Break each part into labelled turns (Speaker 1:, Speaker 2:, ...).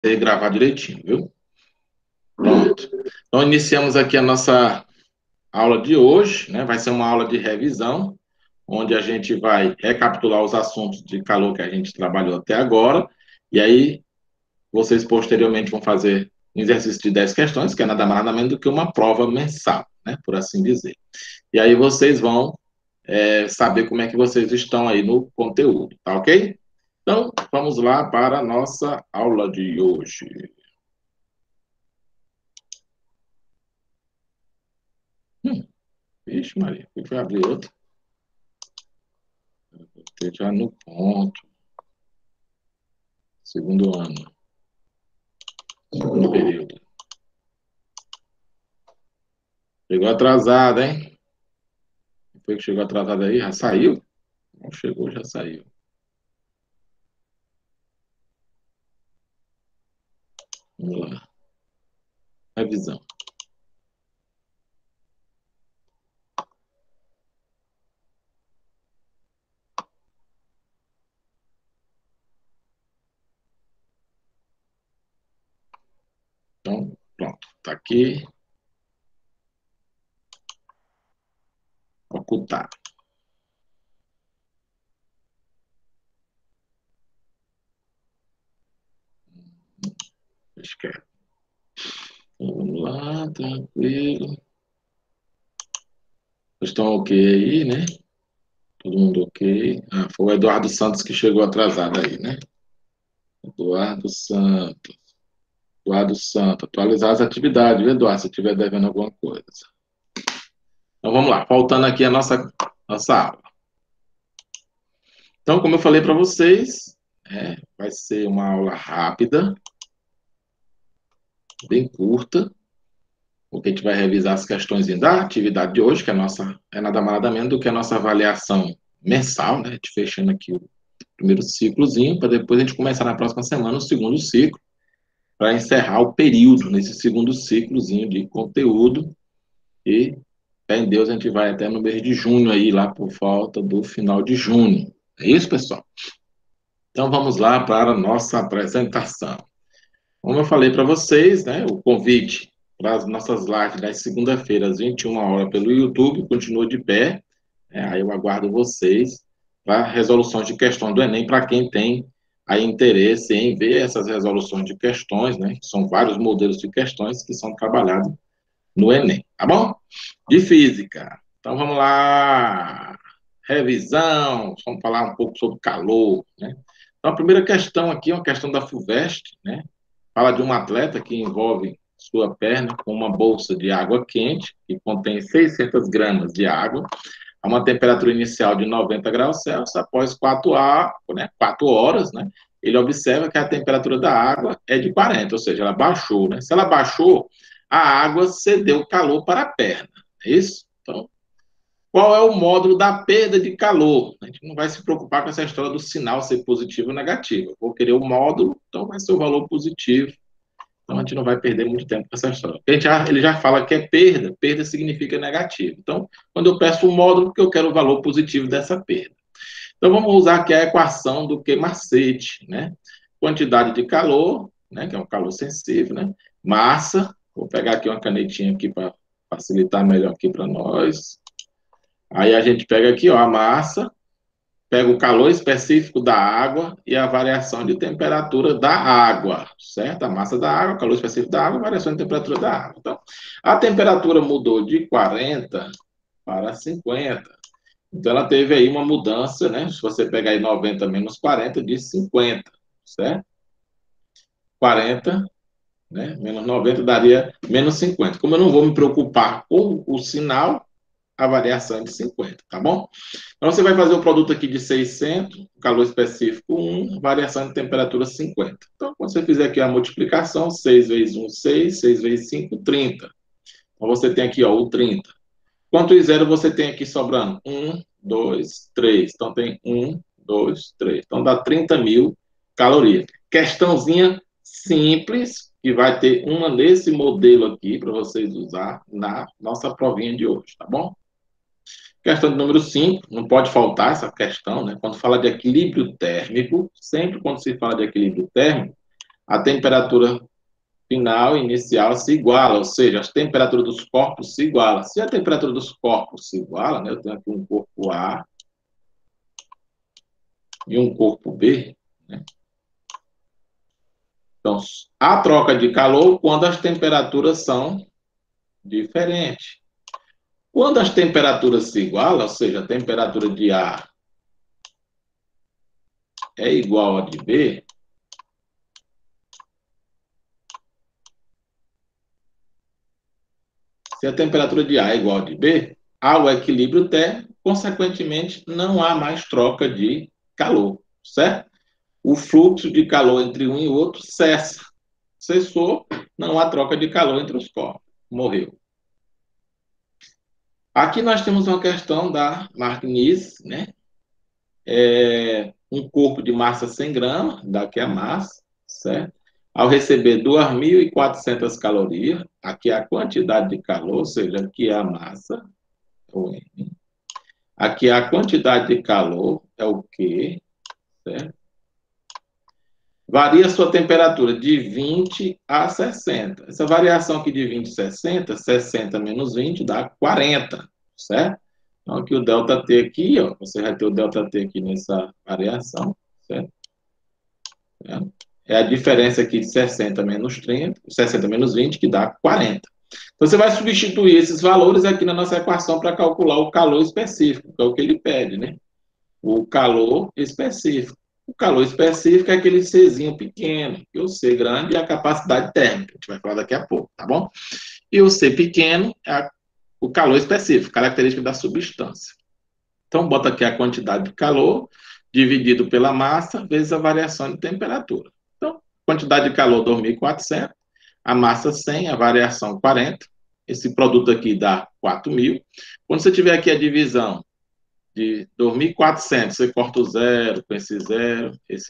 Speaker 1: gravar direitinho, viu? Pronto. Então, iniciamos aqui a nossa aula de hoje, né? Vai ser uma aula de revisão, onde a gente vai recapitular os assuntos de calor que a gente trabalhou até agora, e aí vocês posteriormente vão fazer um exercício de 10 questões, que é nada mais nada menos do que uma prova mensal, né? Por assim dizer. E aí vocês vão saber como é que vocês estão aí no conteúdo, tá ok? Então, vamos lá para a nossa aula de hoje. Vixe, Maria, fui abrir outro. Estou já no ponto. Segundo ano. Segundo período. Chegou atrasado, hein? Foi que chegou atrasado aí? Já saiu? Não chegou, já saiu. Vamos lá. Revisão. Então, pronto. Está aqui. Ocultar. Esquerda. Então, vamos lá, tranquilo. Estão ok aí, né? Todo mundo ok. Ah, foi o Eduardo Santos que chegou atrasado aí, né? Eduardo Santos. Eduardo Santos. Atualizar as atividades, viu, Eduardo? Se estiver devendo alguma coisa. Então vamos lá. Faltando aqui a nossa aula. Então, como eu falei para vocês, vai ser uma aula rápida, bem curta, porque a gente vai revisar as questões da atividade de hoje, que é nada mais nada menos do que a nossa avaliação mensal, né? A gente fechando aqui o primeiro ciclozinho, para depois a gente começar na próxima semana o segundo ciclo, para encerrar o período nesse segundo ciclozinho de conteúdo. E, fé em Deus, a gente vai até no mês de junho aí, lá por volta do final de junho. É isso, pessoal? Então vamos lá para a nossa apresentação. Como eu falei para vocês, né, o convite para as nossas lives das segunda-feiras, às 21 horas, pelo YouTube, continua de pé. Aí eu aguardo vocês para resoluções de questões do Enem, para quem tem aí interesse em ver essas resoluções de questões, né? São vários modelos de questões que são trabalhados no Enem, tá bom? De física. Então vamos lá. Revisão, vamos falar um pouco sobre calor, né? Então a primeira questão aqui é uma questão da FUVEST, né? Fala de um atleta que envolve sua perna com uma bolsa de água quente, que contém 600 gramas de água, a uma temperatura inicial de 90 graus Celsius, após 4 horas, né, ele observa que a temperatura da água é de 40, ou seja, ela baixou. Né? Se ela baixou, a água cedeu calor para a perna. É isso? Então, qual é o módulo da perda de calor? A gente não vai se preocupar com essa história do sinal ser positivo ou negativo. Eu vou querer o módulo, então vai ser o valor positivo. Então, a gente não vai perder muito tempo com essa história. Ele já fala que é perda, perda significa negativo. Então, quando eu peço o módulo, porque eu quero o valor positivo dessa perda. Então, vamos usar aqui a equação do Q-macete, né? Quantidade de calor, né? Que é um calor sensível, né? Massa, vou pegar aqui uma canetinha aqui para facilitar melhor aqui para nós. Aí a gente pega aqui, ó, a massa, pega o calor específico da água e a variação de temperatura da água, certo? A massa da água, o calor específico da água, a variação de temperatura da água. Então, a temperatura mudou de 40 para 50. Então, ela teve aí uma mudança, né? Se você pegar aí 90 menos 40, de 50, certo? 40, né? Menos 90 daria menos 50. Como eu não vou me preocupar com o sinal, a variação é de 50, tá bom? Então, você vai fazer o produto aqui de 600, calor específico 1, variação de temperatura 50. Então, quando você fizer aqui a multiplicação, 6 vezes 1, 6, 6 vezes 5, 30. Então, você tem aqui ó, o 30. Quantos zero você tem aqui sobrando? 1, 2, 3. Então, tem 1, 2, 3. Então, dá 30 mil calorias. Questãozinha simples, que vai ter uma nesse modelo aqui, para vocês usar na nossa provinha de hoje, tá bom? Questão de número 5, não pode faltar essa questão, né? Quando fala de equilíbrio térmico, sempre quando se fala de equilíbrio térmico, a temperatura final inicial se iguala, ou seja, as temperaturas dos corpos se igualam. Se a temperatura dos corpos se iguala, né, eu tenho aqui um corpo A e um corpo B, né? Então, há troca de calor quando as temperaturas são diferentes. Quando as temperaturas se igualam, ou seja, a temperatura de A é igual a de B, se a temperatura de A é igual a de B, há o equilíbrio térmico, consequentemente, não há mais troca de calor, certo? O fluxo de calor entre um e outro cessa. Cessou, não há troca de calor entre os corpos. Morreu. Aqui nós temos uma questão da Marquinhos, né? Um corpo de massa 100 gramas, daqui a massa, certo? Ao receber 2.400 calorias, aqui é a quantidade de calor, ou seja, aqui é a massa, o M. Aqui é a quantidade de calor, é o Q, certo? Varia a sua temperatura de 20 a 60. Essa variação aqui de 20 a 60, 60 menos 20 dá 40, certo? Então, aqui o ΔT aqui, ó, você vai ter o ΔT aqui nessa variação, certo? É a diferença aqui de 60 menos 30, 60 menos 20, que dá 40. Então, você vai substituir esses valores aqui na nossa equação para calcular o calor específico, que é o que ele pede, né? O calor específico. O calor específico é aquele Czinho pequeno, e o C grande é a capacidade térmica, a gente vai falar daqui a pouco, tá bom? E o C pequeno é o calor específico, característica da substância. Então, bota aqui a quantidade de calor dividido pela massa vezes a variação de temperatura. Então, quantidade de calor 2.400, a massa 100, a variação 40. Esse produto aqui dá 4.000. Quando você tiver aqui a divisão de 2.400, você corta o zero com esse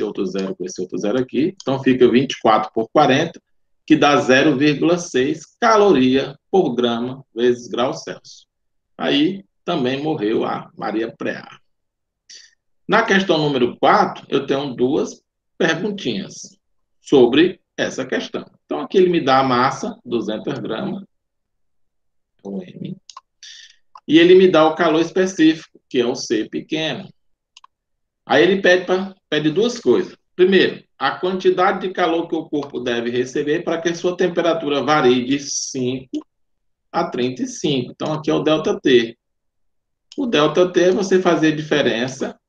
Speaker 1: outro zero com esse outro zero aqui. Então, fica 24 por 40, que dá 0,6 caloria por grama vezes grau Celsius. Aí, também morreu a Maria Preá. Na questão número 4, eu tenho duas perguntinhas sobre essa questão. Então, aqui ele me dá a massa, 200 gramas, o M, e ele me dá o calor específico, que é o C pequeno. Aí ele pede duas coisas. Primeiro, a quantidade de calor que o corpo deve receber para que sua temperatura varie de 5 a 35. Então, aqui é o ΔT. O ΔT é você fazer a diferença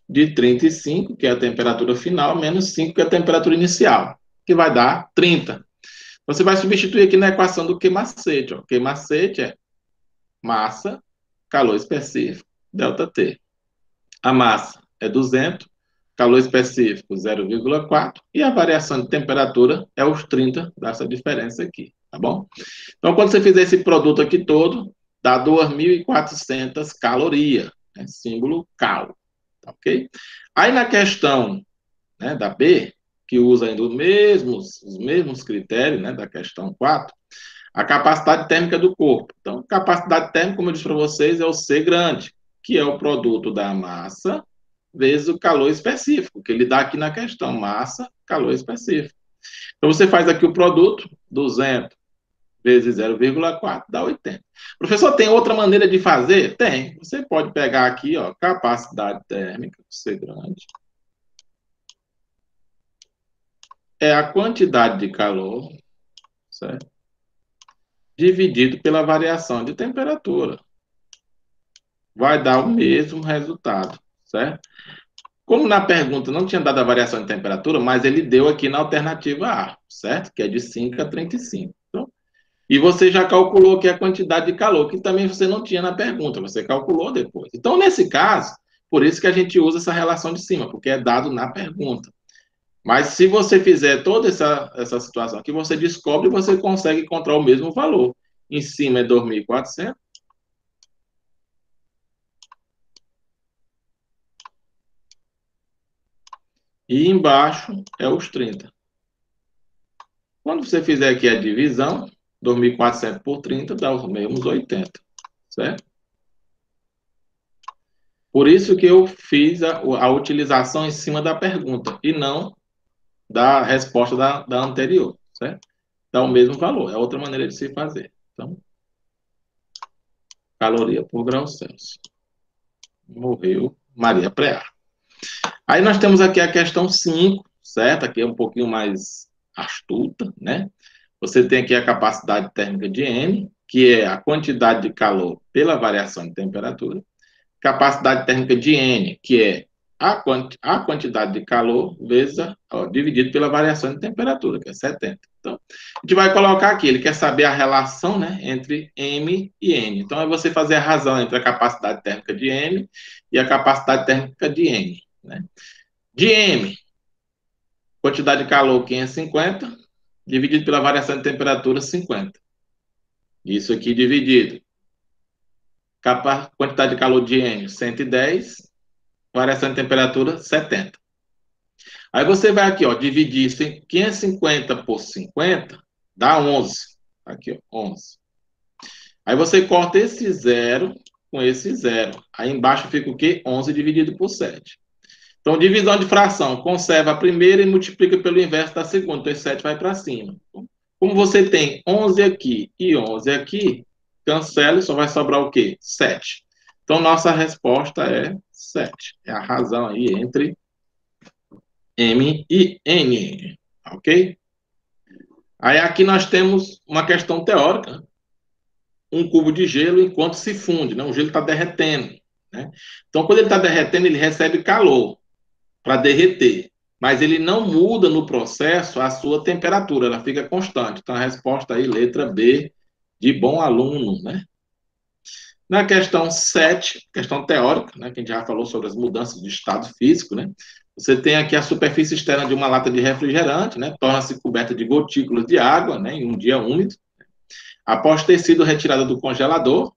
Speaker 1: de 35, que é a temperatura final, menos 5, que é a temperatura inicial, que vai dar 30. Você vai substituir aqui na equação do Q-macete. O Q-macete é massa, calor específico, ΔT. A massa é 200, calor específico 0,4 e a variação de temperatura é os 30 dessa diferença aqui, tá bom? Então, quando você fizer esse produto aqui todo, dá 2.400 calorias, né? Símbolo cal, tá ok? Aí na questão, né, da B, que usa ainda os mesmos critérios, né, da questão 4, a capacidade térmica do corpo. Então, capacidade térmica, como eu disse para vocês, é o C grande, que é o produto da massa vezes o calor específico, que ele dá aqui na questão, massa, calor específico. Então, você faz aqui o produto, 200 vezes 0,4 dá 80. Professor, tem outra maneira de fazer? Tem. Você pode pegar aqui, ó, capacidade térmica, C grande, é a quantidade de calor, certo? Dividido pela variação de temperatura. Vai dar o mesmo resultado, certo? Como na pergunta não tinha dado a variação de temperatura, mas ele deu aqui na alternativa A, certo? Que é de 5 a 35. Então, e você já calculou aqui a quantidade de calor, que também você não tinha na pergunta, você calculou depois. Então, nesse caso, por isso que a gente usa essa relação de cima, porque é dado na pergunta. Mas se você fizer toda essa situação aqui, você descobre e você consegue encontrar o mesmo valor. Em cima é 2.400. E embaixo é os 30. Quando você fizer aqui a divisão, 2.400 por 30 dá os mesmos 80, certo? Por isso que eu fiz a utilização em cima da pergunta e não da resposta da anterior, certo? Dá o mesmo valor, é outra maneira de se fazer. Então, caloria por grau Celsius. Morreu Maria Preá. Aí nós temos aqui a questão 5, certo? Aqui é um pouquinho mais astuta, né? Você tem aqui a capacidade térmica de N, que é a quantidade de calor pela variação de temperatura. Capacidade térmica de N, que é a quantidade de calor vezes, dividido pela variação de temperatura, que é 70. Então, a gente vai colocar aqui, ele quer saber a relação, né, entre M e N. Então, é você fazer a razão entre a capacidade térmica de M e a capacidade térmica de N. Né? De M, quantidade de calor 550, dividido pela variação de temperatura 50. Isso aqui dividido. Quantidade de calor de N, 110, variação de temperatura 70. Aí você vai aqui, ó, dividir 550 por 50, dá 11. Aqui, ó, 11. Aí você corta esse zero com esse zero. Aí embaixo fica o quê? 11 dividido por 7. Então, divisão de fração, conserva a primeira e multiplica pelo inverso da segunda. Então, esse 7 vai para cima. Como você tem 11 aqui e 11 aqui, cancela e só vai sobrar o quê? 7. Então, nossa resposta é 7. É a razão aí entre M e N. Ok? Aí aqui nós temos uma questão teórica. Um cubo de gelo enquanto se funde, né? O gelo está derretendo. Né? Então, quando ele está derretendo, ele recebe calor para derreter. Mas ele não muda no processo a sua temperatura, ela fica constante. Então, a resposta aí, letra B, de bom aluno, né? Na questão 7, questão teórica, né, que a gente já falou sobre as mudanças de estado físico, né? Você tem aqui a superfície externa de uma lata de refrigerante, né? Torna-se coberta de gotículas de água, né? Em um dia úmido. Após ter sido retirada do congelador,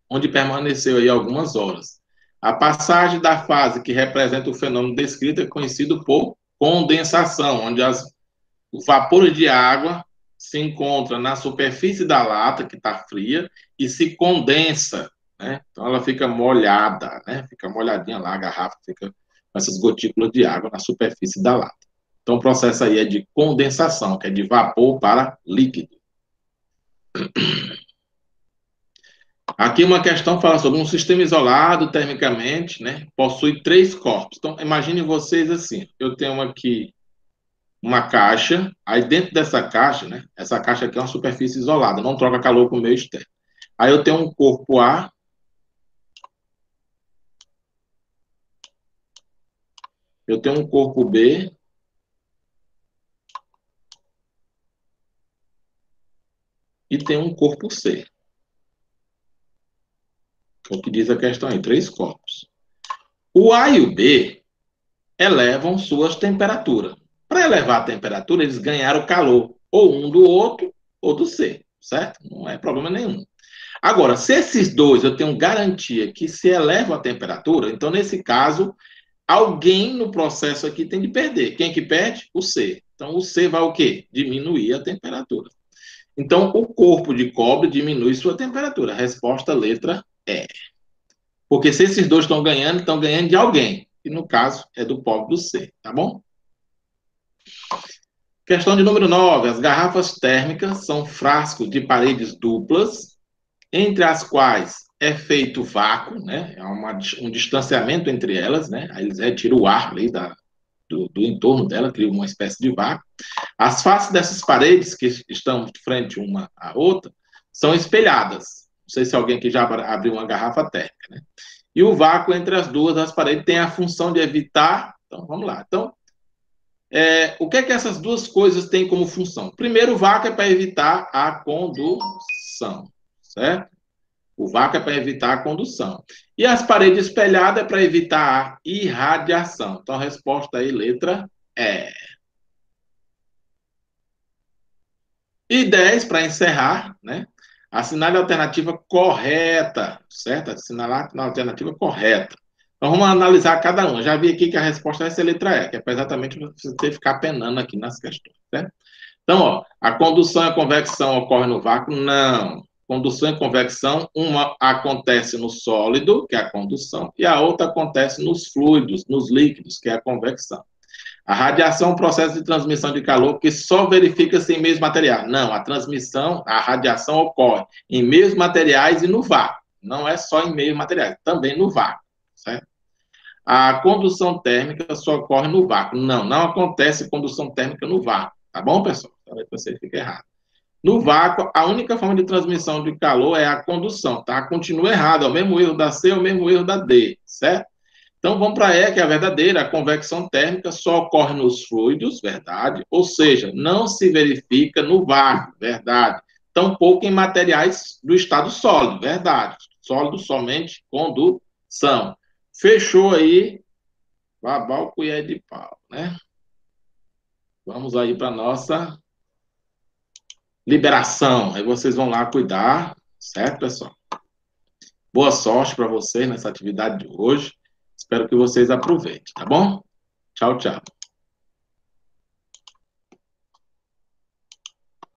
Speaker 1: onde permaneceu aí algumas horas. A passagem da fase que representa o fenômeno descrito é conhecido por condensação, onde os vapores de água se encontram na superfície da lata, que está fria, e se condensa. Né? Então, ela fica molhada, né? Fica molhadinha lá, a garrafa fica com essas gotículas de água na superfície da lata. Então, o processo aí é de condensação, que é de vapor para líquido. Aqui uma questão fala sobre um sistema isolado termicamente, né? Possui 3 corpos. Então, imagine vocês assim, eu tenho aqui uma caixa, aí dentro dessa caixa, né? Essa caixa aqui é uma superfície isolada, não troca calor com o meio externo. Aí eu tenho um corpo A, eu tenho um corpo B, e tenho um corpo C. É o que diz a questão aí, 3 corpos. O A e o B elevam suas temperaturas. Para elevar a temperatura, eles ganharam calor, ou um do outro, ou do C, certo? Não é problema nenhum. Agora, se esses dois eu tenho garantia que se eleva a temperatura, então, nesse caso, alguém no processo aqui tem de perder. Quem que perde? O C. Então, o C vai o quê? Diminuir a temperatura. Então, o corpo de cobre diminui sua temperatura. Resposta letra E. Porque se esses dois estão ganhando de alguém. E no caso, é do pobre do C, tá bom? Questão de número 9. As garrafas térmicas são frascos de paredes duplas, entre as quais é feito vácuo, né? É um distanciamento entre elas, né? Aí eles retiram o ar ali do entorno dela, criam uma espécie de vácuo. As faces dessas paredes, que estão de frente uma à outra, são espelhadas. Não sei se alguém aqui já abriu uma garrafa térmica, né? E o vácuo entre as paredes tem a função de evitar... Então, vamos lá. Então, o que é que essas duas coisas têm como função? Primeiro, o vácuo é para evitar a condução, certo? O vácuo é para evitar a condução. E as paredes espelhadas é para evitar a irradiação. Então, a resposta aí, letra E. E 10, para encerrar, né? Assinale a alternativa correta, certo? Assinalar a alternativa correta. Então, vamos analisar cada uma. Já vi aqui que a resposta vai ser a letra E, que é para exatamente você ter que ficar penando aqui nas questões, certo? Então, ó, a condução e a convecção ocorrem no vácuo? Não. Condução e convecção, uma acontece no sólido, que é a condução, e a outra acontece nos fluidos, nos líquidos, que é a convecção. A radiação é um processo de transmissão de calor que só verifica-se em meios materiais. Não, a radiação ocorre em meios materiais e no vácuo. Não é só em meios materiais, também no vácuo, certo? A condução térmica só ocorre no vácuo. Não, não acontece condução térmica no vácuo. Tá bom, pessoal? Talvez você fique errado. No vácuo, a única forma de transmissão de calor é a condução, tá? Continua errado, é o mesmo erro da C, é o mesmo erro da D, certo? Então, vamos para E, que é a verdadeira. A convecção térmica só ocorre nos fluidos, verdade? Ou seja, não se verifica no vácuo, verdade? Tampouco em materiais do estado sólido, verdade? Sólido somente condução. Fechou aí, babau, colher de pau, né? Vamos aí para nossa liberação. Aí vocês vão lá cuidar, certo, pessoal? Boa sorte para vocês nessa atividade de hoje. Espero que vocês aproveitem, tá bom? Tchau, tchau.